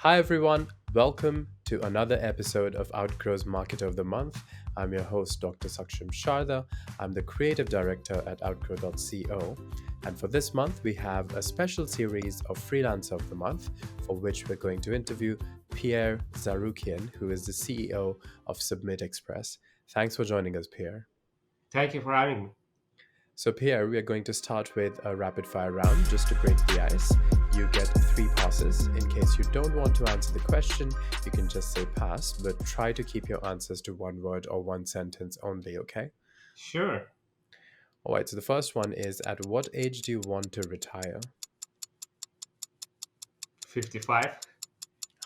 Hi everyone, welcome to another episode of Outgrow's Market of the Month. I'm your host, Dr. Saksham Sharda. I'm the creative director at outgrow.co. And for this month, we have a special series of Freelancer of the Month, for which we're going to interview Pierre Zarokian, who is the CEO of Submit Express. Thanks for joining us, Pierre. Thank you for having me. So, Pierre, we are going to start with a rapid fire round just to break the ice. You get three passes. In case you don't want to answer the question, you can just say pass, but try to keep your answers to one word or one sentence only, okay? Sure. All right, so the first one is, at what age do you want to retire? 55,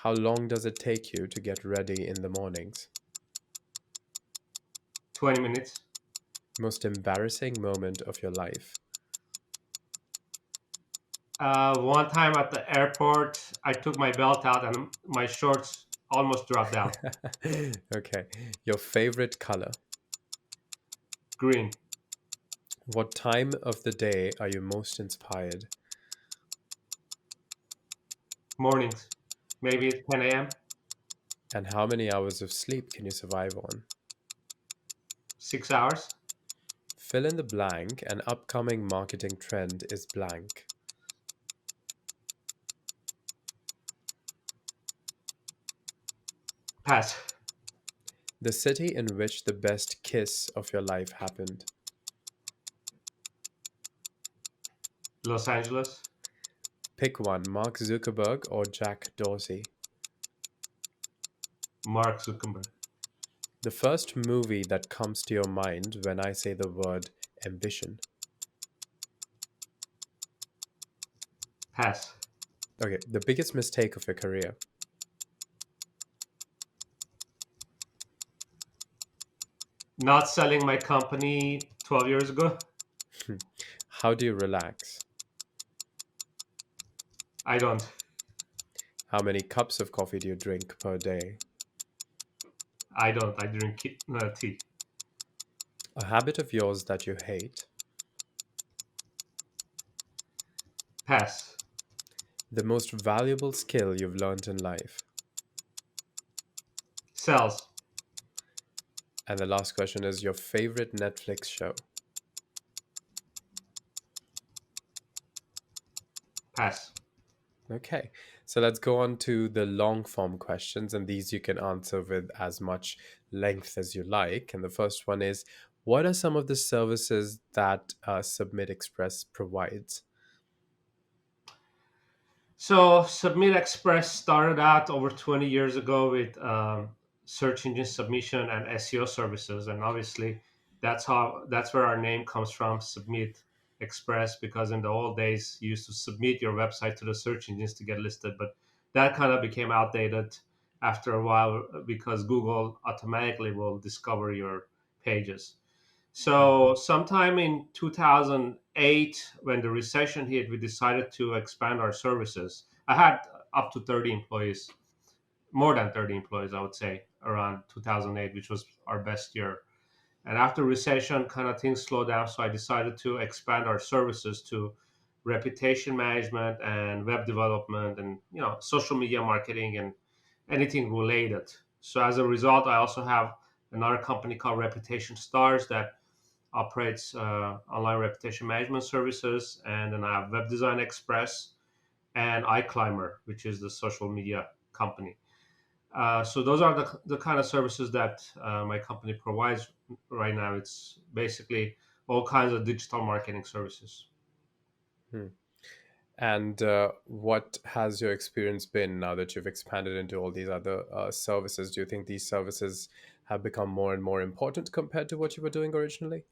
How long does it take you to get ready in the mornings? 20 minutes. Most embarrassing moment of your life? One time at the airport, I took my belt out and my shorts almost dropped down. Okay, your favorite color? Green. What time of the day are you most inspired? Mornings. Maybe 10 a.m. And how many hours of sleep can you survive on? 6 hours. Fill in the blank. An upcoming marketing trend is blank. Pass. The city in which the best kiss of your life happened. Los Angeles. Pick one, Mark Zuckerberg or Jack Dorsey. Mark Zuckerberg. The first movie that comes to your mind when I say the word ambition. Pass. Okay, the biggest mistake of your career. Not selling my company 12 years ago. How do you relax? I don't. How many cups of coffee do you drink per day? I don't. I drink tea. A habit of yours that you hate. Pass. The most valuable skill you've learned in life. Sales. And the last question is, your favorite Netflix show. Pass. Okay, so let's go on to the long form questions, and these you can answer with as much length as you like. And the first one is, what are some of the services that Submit Express provides? So Submit Express started out over 20 years ago with search engine submission and SEO services, and obviously that's where our name comes from, Submit Express, because in the old days you used to submit your website to the search engines to get listed, but that kind of became outdated after a while because Google automatically will discover your pages. So, sometime in 2008, when the recession hit, we decided to expand our services. I had up to 30 employees, more than 30 employees, I would say, around 2008, which was our best year. And after recession, kind of things slowed down. So I decided to expand our services to reputation management and web development and social media marketing and anything related. So as a result, I also have another company called Reputation Stars that operates online reputation management services, and then I have Web Design Express and iClimber, which is the social media company. So those are the kind of services that my company provides right now. It's basically all kinds of digital marketing services. Hmm. And what has your experience been now that you've expanded into all these other services? Do you think these services have become more and more important compared to what you were doing originally?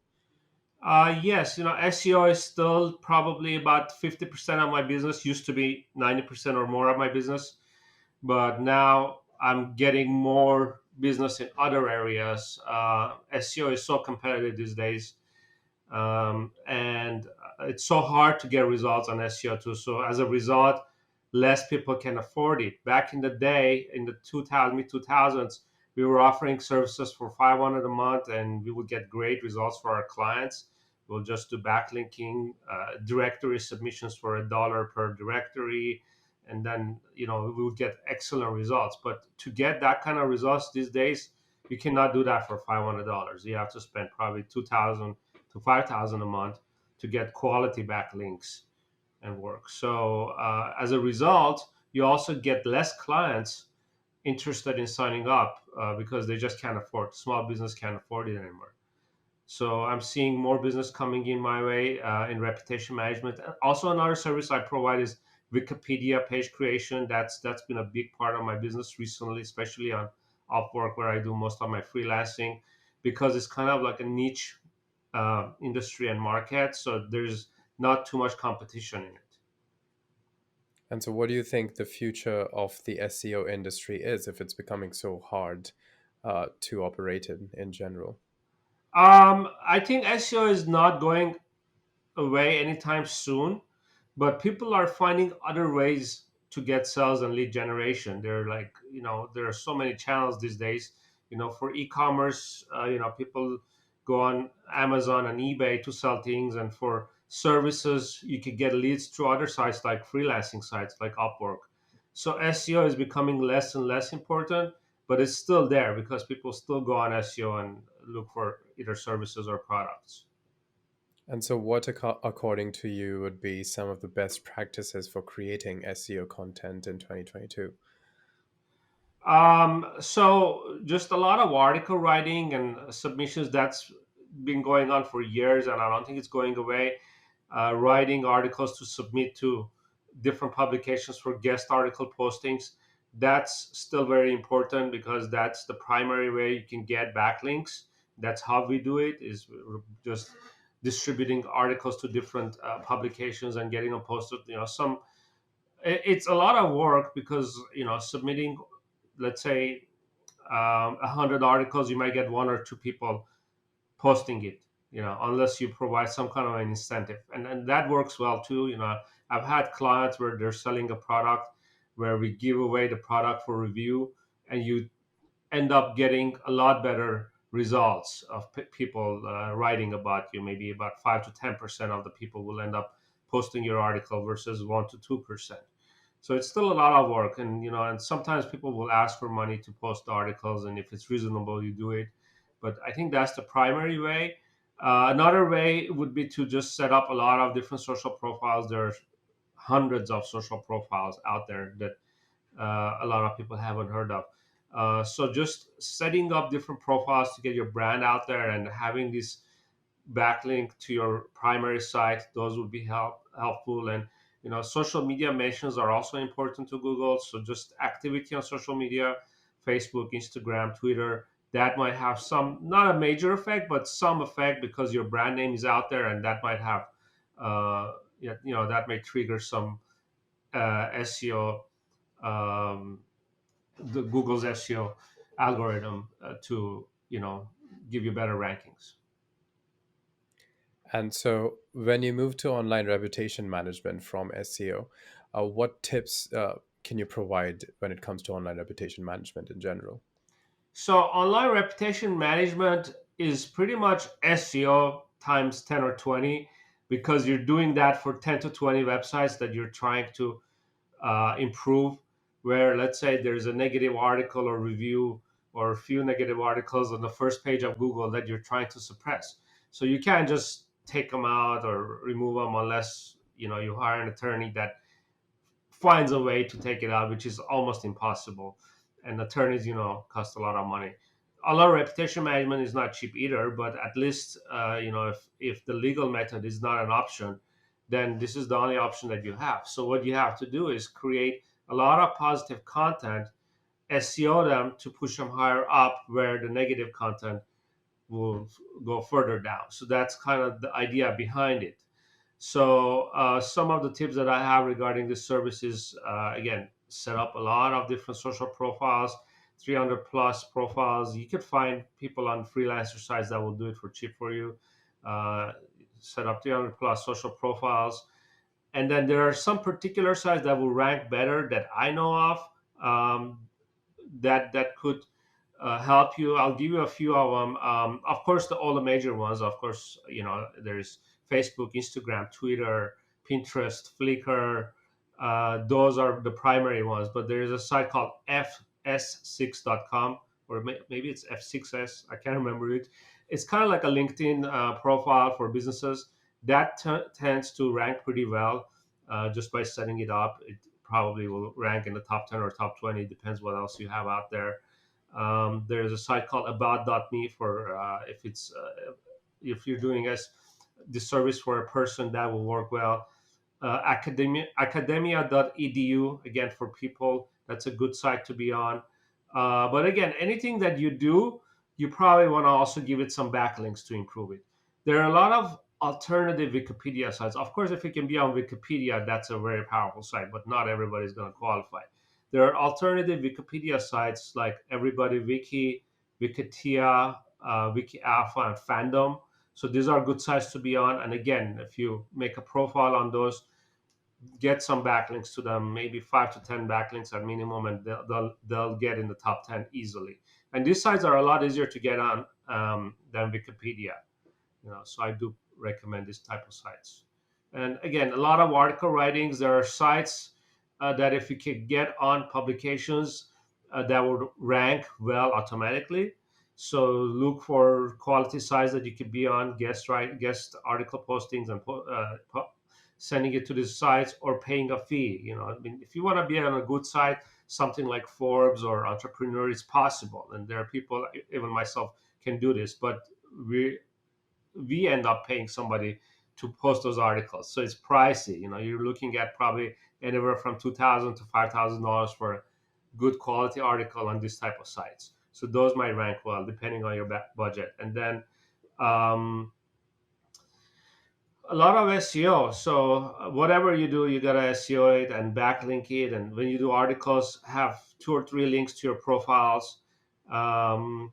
Yes, SEO is still probably about 50% of my business. Used to be 90% or more of my business, but now I'm getting more business in other areas. SEO is so competitive these days, and it's so hard to get results on SEO too. So as a result, less people can afford it. Back in the day, in the 2000 mid 2000s, we were offering services for 500 a month, and we would get great results for our clients. We'll just do backlinking, directory submissions for $1 per directory, and then we would get excellent results. But to get that kind of results these days, you cannot do that for $500. You have to spend probably 2,000 to 5,000 a month to get quality backlinks and work. So as a result, you also get less clients interested in signing up because they just can't afford. Small business can't afford it anymore. So I'm seeing more business coming in my way in reputation management. Also, another service I provide is Wikipedia page creation. That's been a big part of my business recently, especially on Upwork, where I do most of my freelancing, because it's kind of like a niche industry and market. So there's not too much competition in it. And so, what do you think the future of the SEO industry is if it's becoming so hard to operate in general? I think SEO is not going away anytime soon, but people are finding other ways to get sales and lead generation. They're like, there are so many channels these days. For e-commerce, people go on Amazon and eBay to sell things, and for services, you could get leads through other sites like freelancing sites like Upwork. So SEO is becoming less and less important, but it's still there because people still go on SEO and look for either services or products. And so, what, according to you, would be some of the best practices for creating SEO content in 2022? So just a lot of article writing and submissions. That's been going on for years, and I don't think it's going away. Writing articles to submit to different publications for guest article postings. That's still very important because that's the primary way you can get backlinks. That's how we do it. Is we're just distributing articles to different publications and getting them posted. It's a lot of work because submitting, let's say, 100 articles, you might get one or two people posting it, unless you provide some kind of an incentive. And that works well too. I've had clients where they're selling a product where we give away the product for review, and you end up getting a lot better results of people writing about you. Maybe about 5 to 10% of the people will end up posting your article versus 1 to 2%. So it's still a lot of work, and sometimes people will ask for money to post articles, and if it's reasonable, you do it. But I think that's the primary way. Another way would be to just set up a lot of different social profiles. There are hundreds of social profiles out there that a lot of people haven't heard of. So just setting up different profiles to get your brand out there and having this backlink to your primary site, those would be helpful. And social media mentions are also important to Google. So just activity on social media, Facebook, Instagram, Twitter, that might have some, not a major effect, but some effect because your brand name is out there, and that might have that may trigger some SEO, the Google's SEO algorithm to give you better rankings. And so, when you move to online reputation management from SEO, what tips can you provide when it comes to online reputation management in general? So online reputation management is pretty much SEO times 10 or 20, because you're doing that for 10 to 20 websites that you're trying to improve. Where, let's say, there's a negative article or review or a few negative articles on the first page of Google that you're trying to suppress. So you can't just take them out or remove them unless you hire an attorney that finds a way to take it out, which is almost impossible. And attorneys, cost a lot of money. A lot of reputation management is not cheap either, but at least, if the legal method is not an option, then this is the only option that you have. So what you have to do is create a lot of positive content, SEO them to push them higher up where the negative content will go further down. So that's kind of the idea behind it. So some of the tips that I have regarding this service is, again, set up a lot of different social profiles, 300 plus profiles. You could find people on freelancer sites that will do it for cheap for you. Uh, Set up 300 plus social profiles. And then there are some particular sites that will rank better that I know of, that could help you. I'll give you a few of them. Of course, all the major ones. Of course, there's Facebook, Instagram, Twitter, Pinterest, Flickr, Those are the primary ones, but there is a site called fs6.com, or maybe it's f6s. I can't remember it. It's kind of like a LinkedIn profile for businesses that tends to rank pretty well just by setting it up. It probably will rank in the top 10 or top 20, depends what else you have out there. There's a site called about.me for if you're doing this service for a person, that will work well. Academia.edu, again, for people, that's a good site to be on. But again, anything that you do, you probably want to also give it some backlinks to improve it. There are a lot of alternative Wikipedia sites. Of course, if it can be on Wikipedia, that's a very powerful site, but not everybody's going to qualify. There are alternative Wikipedia sites like Everybody Wiki, Wikitia, Wiki Alpha, and Fandom. So these are good sites to be on. And again, if you make a profile on those, get some backlinks to them, maybe 5 to 10 backlinks at minimum, and they'll get in the top 10 easily. And these sites are a lot easier to get on than Wikipedia. So I do recommend this type of sites. And again, a lot of article writings. There are sites that if you can get on publications that would rank well automatically. So look for quality sites that you could be on, guest article postings, and sending it to these sites, or paying a fee. I mean, if you want to be on a good site, something like Forbes or Entrepreneur, is possible, and there are people, even myself, can do this. But we end up paying somebody to post those articles, so it's pricey. You're looking at probably anywhere from $2,000 to $5,000 for a good quality article on this type of sites. So those might rank well depending on your budget. And then a lot of SEO. So whatever you do, you gotta SEO it and backlink it. And when you do articles, have 2 or 3 links to your profiles. Um,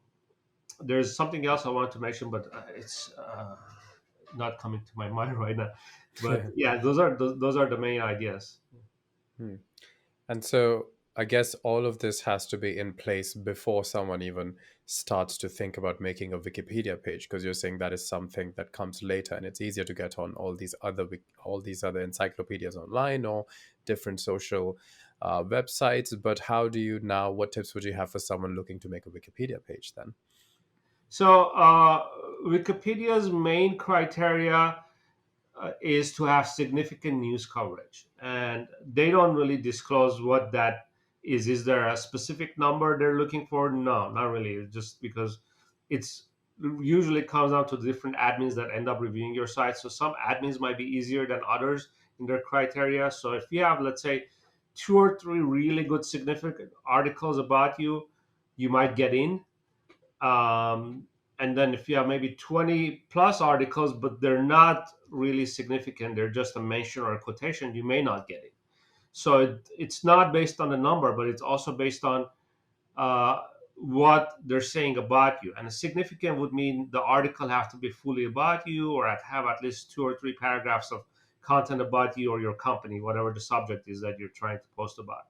there's something else I want to mention, but it's not coming to my mind right now. But yeah, those are the main ideas. Hmm. And so I guess all of this has to be in place before someone even starts to think about making a Wikipedia page, because you're saying that is something that comes later, and it's easier to get on all these other encyclopedias online or different social websites. But how do you now? What tips would you have for someone looking to make a Wikipedia page then? So Wikipedia's main criteria is to have significant news coverage, and they don't really disclose what that is. Is there a specific number they're looking for? No, not really. It's just because it's usually comes down to different admins that end up reviewing your site. So some admins might be easier than others in their criteria. So if you have, let's say, 2 or 3 really good significant articles about you, you might get in. And then if you have maybe 20 plus articles, but they're not really significant, they're just a mention or a quotation, you may not get it. So it's not based on the number, but it's also based on uh, what they're saying about you. And a significant would mean the article have to be fully about you, or have at least 2 or 3 paragraphs of content about you or your company, whatever the subject is that you're trying to post about.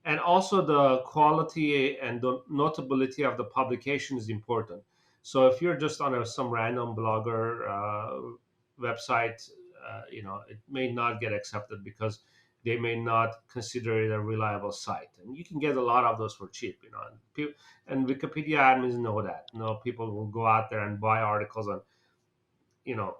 And also the quality and the notability of the publication is important. So if you're just on some random blogger website, it may not get accepted because they may not consider it a reliable site. And you can get a lot of those for cheap. And Wikipedia admins know that. People will go out there and buy articles on you know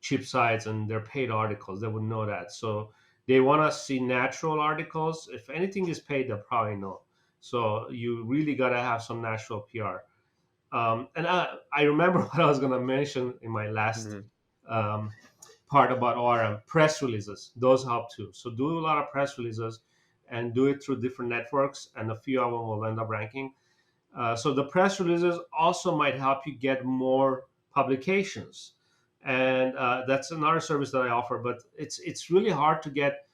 cheap sites, and they're paid articles. They would know that. So they want to see natural articles. If anything is paid, they'll probably know. So you really got to have some natural PR. And I remember what I was going to mention in my last Mhm. um, part about ORM. Press releases, those help too. So do a lot of press releases and do it through different networks, and a few of them will end up ranking. So the press releases also might help you get more publications, and that's another service that I offer. But it's really hard to get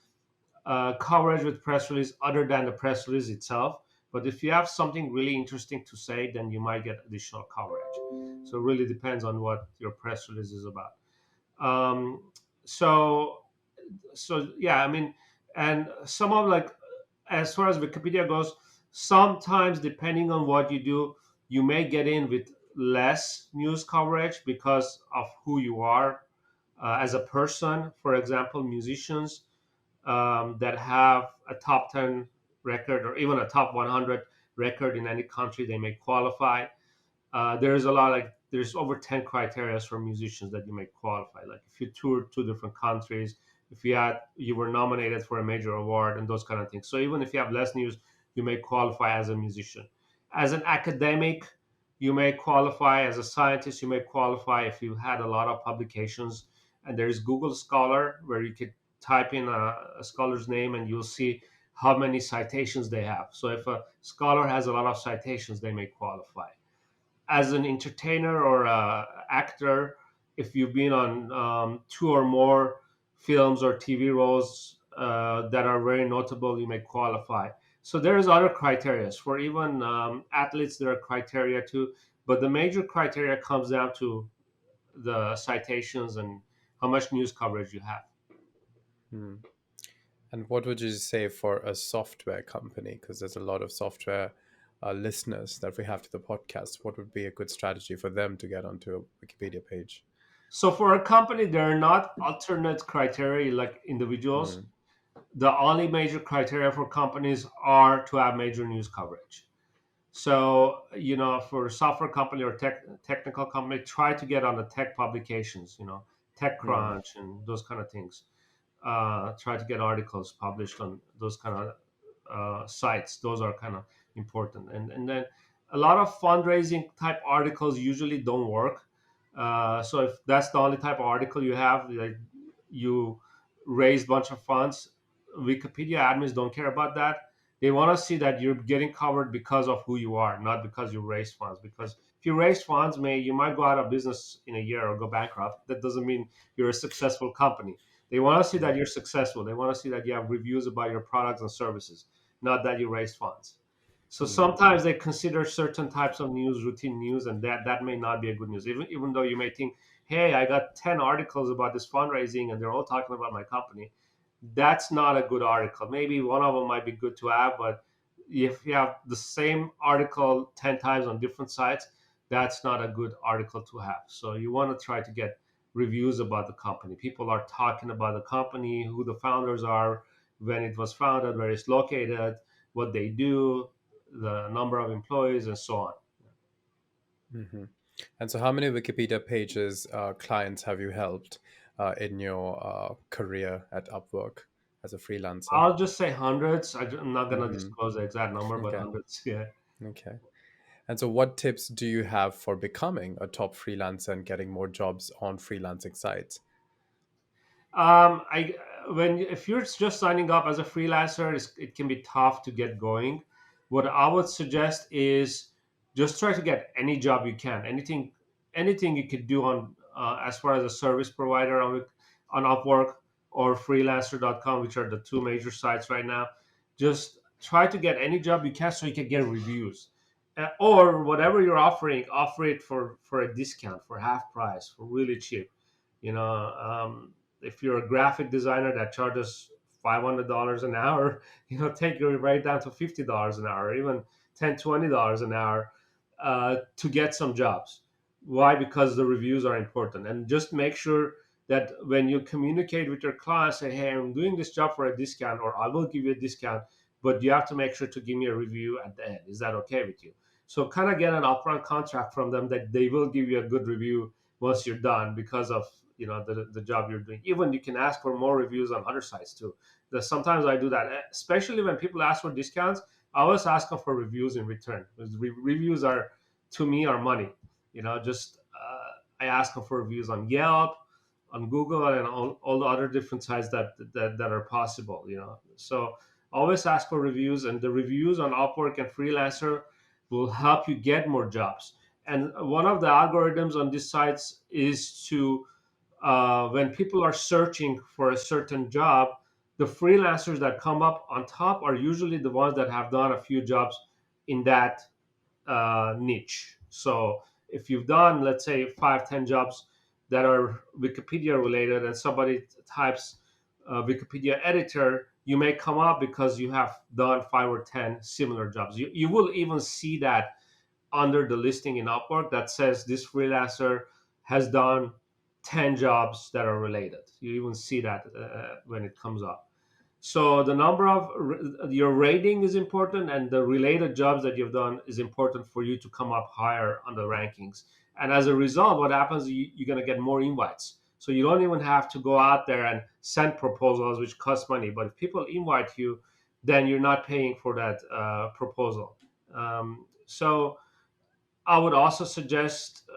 coverage with press release other than the press release itself. But if you have something really interesting to say, then you might get additional coverage. So it really depends on what your press release is about. Um, so yeah, I mean, and some of, like, as far as Wikipedia goes, sometimes depending on what you do, you may get in with less news coverage because of who you are as a person. For example, musicians, that have a top 10 record or even a top 100 record in any country, they may qualify. There's a lot, like there's over 10 criteria for musicians that you may qualify. Like if you toured two different countries, if you were nominated for a major award and those kind of things. So even if you have less news, you may qualify as a musician. As an academic, you may qualify. As a scientist, you may qualify if you had a lot of publications. And there's Google Scholar where you could type in a scholar's name and you'll see how many citations they have. So if a scholar has a lot of citations, they may qualify. As an entertainer or a actor, if you've been on two or more films or TV roles that are very notable, you may qualify. So there's other criteria for even athletes. There are criteria too, but the major criteria comes down to the citations and how much news coverage you have. Hmm. And what would you say for a software company? Because there's a lot of software listeners that we have to the podcast. What would be a good strategy for them to get onto a Wikipedia page? So for a company, there are not alternate criteria like individuals. Mm, The only major criteria for companies are to have major news coverage. So, for a software company or technical company, try to get on the tech publications, mm, TechCrunch and those kind of things. Try to get articles published on those kind of sites. Those are kind of important. And then a lot of fundraising type articles usually don't work. So if that's the only type of article you have, like you raise a bunch of funds, Wikipedia admins don't care about that. They want to see that you're getting covered because of who you are, not because you raised funds. Because if you raise funds, you might go out of business in a year or go bankrupt. That doesn't mean you're a successful company. They want to see that mm, you're successful. They want to see that you have reviews about your products and services, not that you raised funds. So mm, sometimes they consider certain types of news routine news, and that may not be a good news. Even though you may think, hey, I got 10 articles about this fundraising, and they're all talking about my company. That's not a good article. Maybe one of them might be good to have, but if you have the same article 10 times on different sites, that's not a good article to have. So you want to try to get reviews about the company. People are talking about the company, who the founders are, when it was founded, where it's located, what they do, the number of employees, and so on. hmm. And so, how many Wikipedia pages clients have you helped in your career at Upwork as a freelancer? I'll just say hundreds. I'm not going to Hmm. disclose the exact number, but Okay. hundreds. Yeah. Okay. And so, what tips do you have for becoming a top freelancer and getting more jobs on freelancing sites? I when if you're just signing up as a freelancer, it can be tough to get going. What I would suggest is just try to get any job you can, anything you could do on as far as a service provider on Upwork or Freelancer.com, which are the two major sites right now. Just try to get any job you can so you can get reviews. Or whatever you're offering, offer it for a discount, for half price, for really cheap. You know, if you're a graphic designer that charges $500 an hour, take your right down to $50 an hour, or even $10, $20 an hour to get some jobs. Why? Because the reviews are important. And just make sure that when you communicate with your client, say, hey, I'm doing this job for a discount, or I will give you a discount, but you have to make sure to give me a review at the end. Is that okay with you? So kind of get an upfront contract from them that they will give you a good review once you're done, because of the job you're doing. Even you can ask for more reviews on other sites too. Sometimes I do that, especially when people ask for discounts. I always ask them for reviews in return, because reviews are, to me, are money. Just I ask them for reviews on Yelp, on Google, and all the other different sites that are possible. So always ask for reviews, and the reviews on Upwork and Freelancer will help you get more jobs. And one of the algorithms on these sites is to, when people are searching for a certain job, the freelancers that come up on top are usually the ones that have done a few jobs in that niche. So if you've done, let's say, 5, 10 jobs that are Wikipedia related, and somebody types Wikipedia editor, you may come up because you have done 5 or 10 similar jobs. You will even see that under the listing in Upwork that says this freelancer has done 10 jobs that are related. You even see that when it comes up. So the number of your rating is important, and the related jobs that you've done is important for you to come up higher on the rankings. And as a result, what happens, you're going to get more invites. So you don't even have to go out there and send proposals, which cost money. But if people invite you, then you're not paying for that proposal. So I would also suggest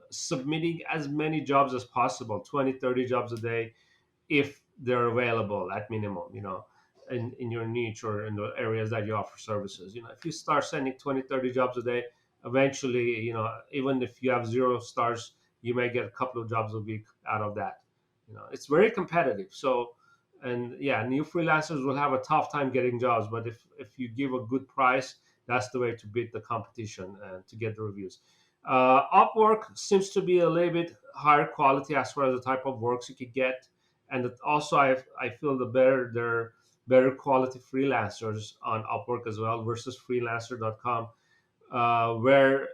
submitting as many jobs as possible, 20, 30 jobs a day, if they're available at minimum, in your niche or in the areas that you offer services. If you start sending 20, 30 jobs a day, eventually, even if you have 0 stars, you may get a couple of jobs a week out of that. It's very competitive. So, and yeah, new freelancers will have a tough time getting jobs, but if you give a good price, that's the way to beat the competition and to get the reviews. Upwork seems to be a little bit higher quality as far as the type of works you could get, and also I feel there are better quality freelancers on Upwork as well versus Freelancer.com, where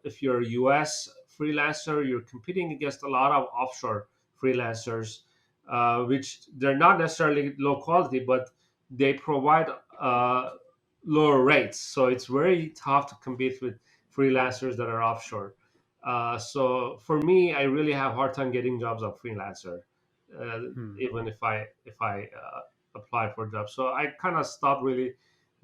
if you're a US freelancer, you're competing against a lot of offshore freelancers, which they're not necessarily low quality, but they provide uh, lower rates. So it's very tough to compete with freelancers that are offshore. So for me, I really have a hard time getting jobs on Freelancer, uh, Hmm. even if I apply for jobs. So I kind of stopped really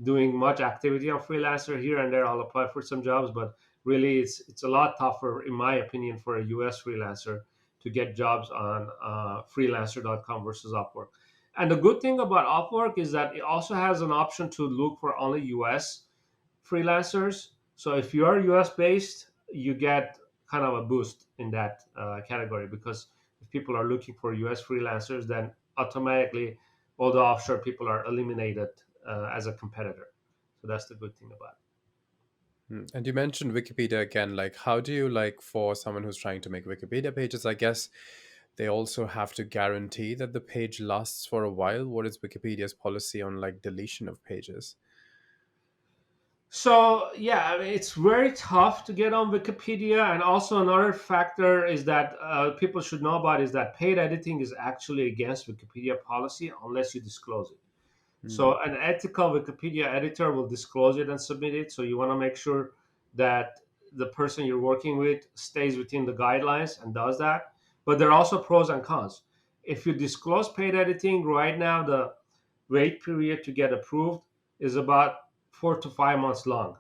doing much activity on Freelancer. Here and there I'll apply for some jobs, but really it's a lot tougher, in my opinion, for a US freelancer to get jobs on freelancer.com versus Upwork. And the good thing about Upwork is that it also has an option to look for only US freelancers. So if you are US based, you get kind of a boost in that category, because if people are looking for US freelancers, then automatically all the offshore people are eliminated as a competitor. So that's the good thing about it. Hmm. And you mentioned Wikipedia again. Like, how do you like for someone who's trying to make Wikipedia pages? I guess they also have to guarantee that the page lasts for a while. What is Wikipedia's policy on like deletion of pages? So yeah, I mean, it's very tough to get on Wikipedia, and also another factor is that people should know about is that paid editing is actually against Wikipedia policy unless you disclose it. Hmm. So an ethical Wikipedia editor will disclose it and submit it. So you want to make sure that the person you're working with stays within the guidelines and does that. But there are also pros and cons. If you disclose paid editing right now, the wait period to get approved is about 4 to 5 months long,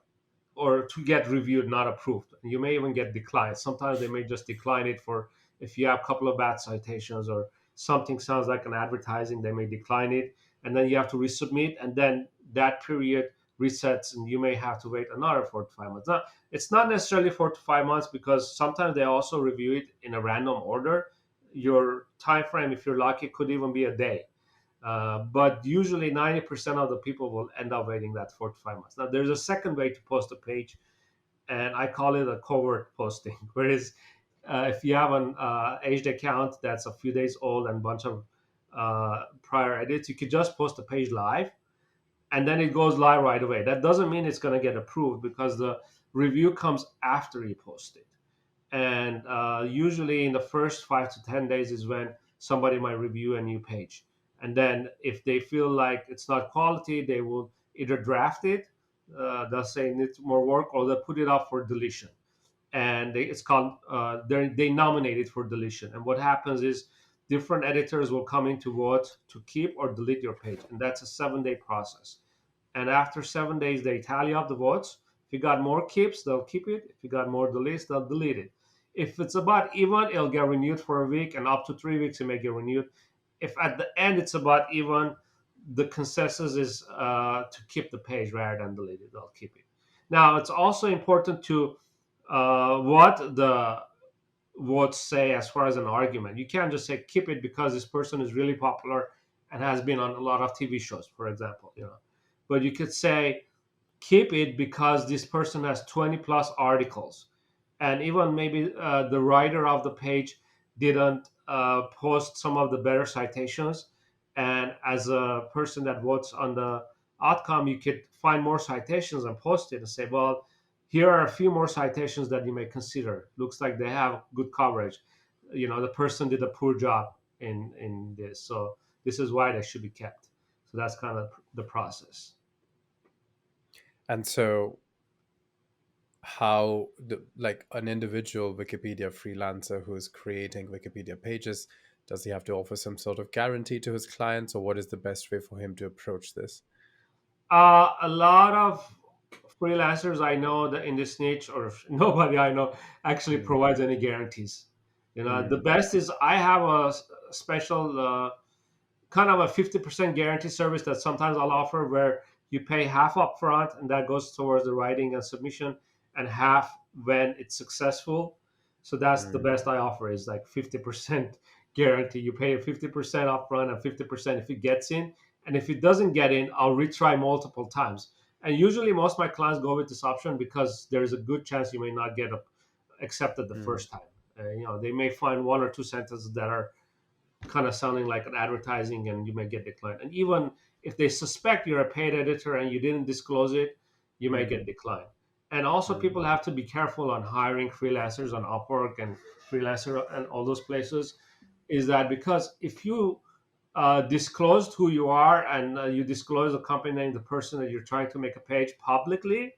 or to get reviewed, not approved. You may even get declined. Sometimes they may just decline it for, if you have a couple of bad citations or something sounds like an advertising, they may decline it, and then you have to resubmit, and then that period resets, and you may have to wait another 4 to 5 months. Now, it's not necessarily 4 to 5 months, because sometimes they also review it in a random order. Your time frame, if you're lucky, could even be a day. But usually 90% of the people will end up waiting that 4 to 5 months. Now, there's a second way to post a page, and I call it a covert posting. Whereas if you have an aged account that's a few days old and a bunch of prior edits, you could just post the page live, and then it goes live right away. That doesn't mean it's going to get approved, because the review comes after you post it. And usually in the first 5 to 10 days is when somebody might review a new page, and then if they feel like it's not quality, they will either draft it, they'll say it needs more work, or they'll put it up for deletion. And it's called they nominate it for deletion. And what happens is different editors will come in to vote to keep or delete your page, and that's a 7-day process. And after 7 days, they tally up the votes. If you got more keeps, they'll keep it. If you got more deletes, they'll delete it. If it's about even, it'll get renewed for a week, and up to 3 weeks, it may get renewed. If at the end it's about even, the consensus is to keep the page rather than delete it. They'll keep it. Now, it's also important to what the votes say as far as an argument. You can't just say keep it because this person is really popular and has been on a lot of TV shows, for example. But you could say keep it because this person has 20 plus articles, and even maybe the writer of the page didn't post some of the better citations. And as a person that votes on the outcome, you could find more citations and post it and say, well, here are a few more citations that you may consider. Looks like they have good coverage. The person did a poor job in this, so this is why they should be kept. So that's kind of the process. And so, how the like an individual Wikipedia freelancer who is creating Wikipedia pages, does he have to offer some sort of guarantee to his clients, or what is the best way for him to approach this? A lot of freelancers I know that in this niche, or nobody I know actually Mm, provides any guarantees. The mm, best is I have a special kind of a 50% guarantee service that sometimes I'll offer, where you pay half up front and that goes towards the writing and submission, and half when it's successful. So that's the mm, best I offer, is like 50% guarantee. You pay 50% up front and 50% if it gets in. And if it doesn't get in, I'll retry multiple times. And usually most of my clients go with this option because there's a good chance you may not get accepted the mm, first time. They may find one or two sentences that are kind of sounding like an advertising, and you may get declined. And even if they suspect you're a paid editor and you didn't disclose it, you may mm, get declined. And also, mm, people have to be careful on hiring freelancers on Upwork and Freelancer and all those places. Is that because if you disclosed who you are, and you disclose the company name, the person that you're trying to make a page publicly,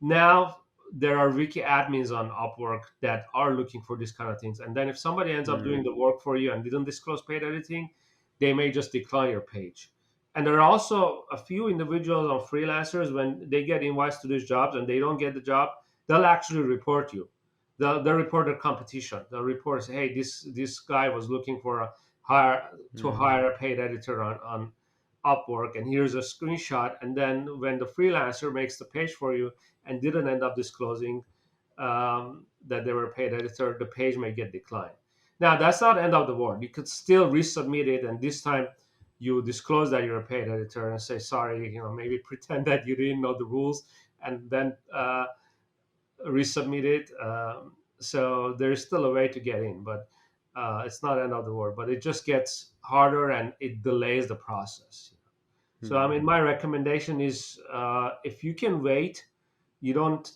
now there are wiki admins on Upwork that are looking for these kind of things. And then if somebody ends up doing mm, the work for you and didn't disclose paid editing, they may just decline your page. And there are also a few individuals on freelancers, when they get invites to these jobs and they don't get the job, they'll actually report you. They'll report their competition. They'll report, say, hey, this guy was looking for a mm, hire a paid editor on Upwork, and here's a screenshot. And then when the freelancer makes the page for you and didn't end up disclosing that they were a paid editor, the page may get declined. Now, that's not the end of the world. You could still resubmit it, and this time you disclose that you're a paid editor and say sorry. Maybe pretend that you didn't know the rules, and then resubmit it. So there's still a way to get in, but it's not the end of the world. But it just gets harder and it delays the process. So, I mm. mean, my recommendation is, if you can wait, you don't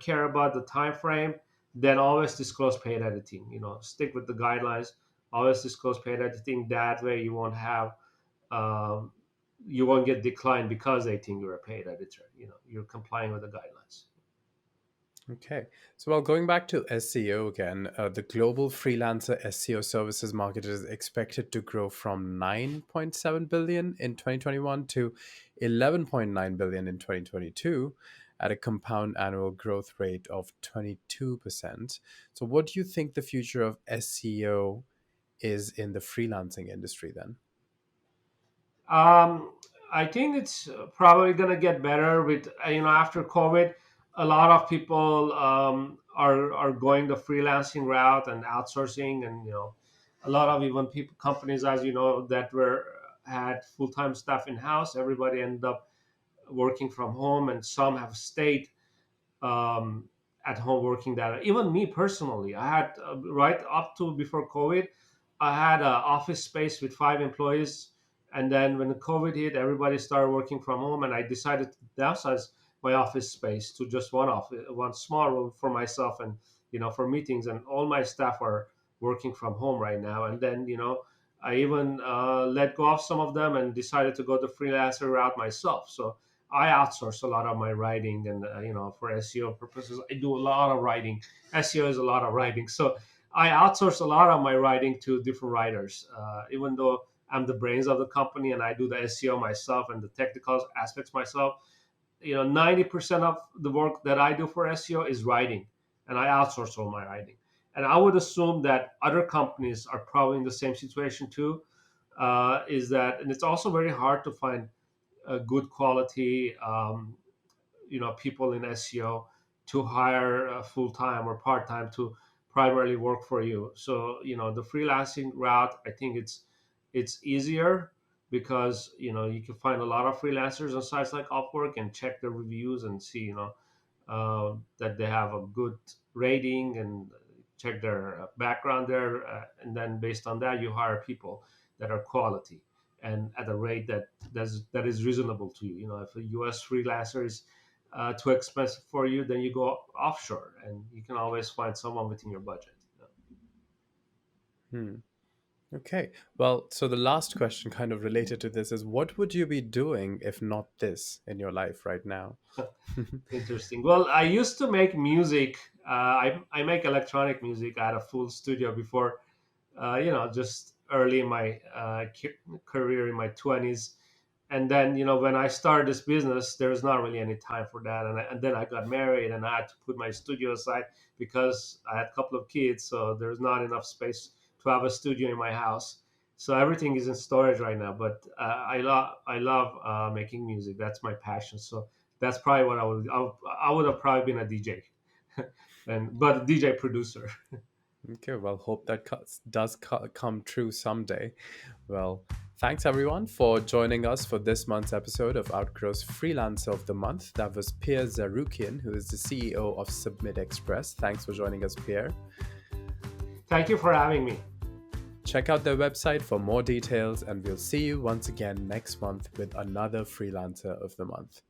care about the time frame, then always disclose paid editing. Stick with the guidelines. Always disclose paid editing. That way, um, you won't get declined because they think you're a paid editor. You're complying with the guidelines. Okay. So, well, going back to SEO again, the global freelancer SEO services market is expected to grow from 9.7 billion in 2021 to 11.9 billion in 2022 at a compound annual growth rate of 22%. So, what do you think the future of SEO is in the freelancing industry then? Um, I think it's probably going to get better with, after COVID. A lot of people are going the freelancing route and outsourcing, and a lot of even people companies, as you know, that were had full time staff in house. Everybody ended up working from home, and some have stayed um, at home working. That even me personally, I had right up to before COVID, I had an office space with 5 employees, and then when the COVID hit, everybody started working from home, and I decided to downsize my office space to just one small room for myself, and for meetings, and all my staff are working from home right now. And then I even let go of some of them and decided to go the freelancer route myself. So I outsource a lot of my writing, and for SEO purposes, I do a lot of writing. SEO is a lot of writing, so I outsource a lot of my writing to different writers. Even though I'm the brains of the company and I do the SEO myself and the technical aspects myself, 90% of the work that I do for SEO is writing, and I outsource all my writing. And I would assume that other companies are probably in the same situation too. Is that, and it's also very hard to find a good quality people in SEO to hire full time or part time to primarily work for you. So the freelancing route, I think it's easier because you can find a lot of freelancers on sites like Upwork and check the reviews and see that they have a good rating, and check their background there, and then based on that you hire people that are quality and at a rate that is reasonable to you. If a US freelancer is too expensive for you, then you go offshore, and you can always find someone within your budget. Hmm. Okay. Well, so the last question, kind of related to this, is what would you be doing if not this in your life right now? Interesting. Well, I used to make music. I make electronic music. I had a full studio before, just early in my career in my 20s. And then, when I started this business, there was not really any time for that. And then I got married and I had to put my studio aside because I had a couple of kids. So there's not enough space to have a studio in my house. So everything is in storage right now. But I love making music. That's my passion. So that's probably what I would have probably been a DJ, but a DJ producer. Okay, well, hope that does come true someday. Well, thanks everyone for joining us for this month's episode of Outgrow's Freelancer of the Month. That was Pierre Zarokian, who is the CEO of Submit Express. Thanks for joining us, Pierre. Thank you for having me. Check out their website for more details, and we'll see you once again next month with another Freelancer of the Month.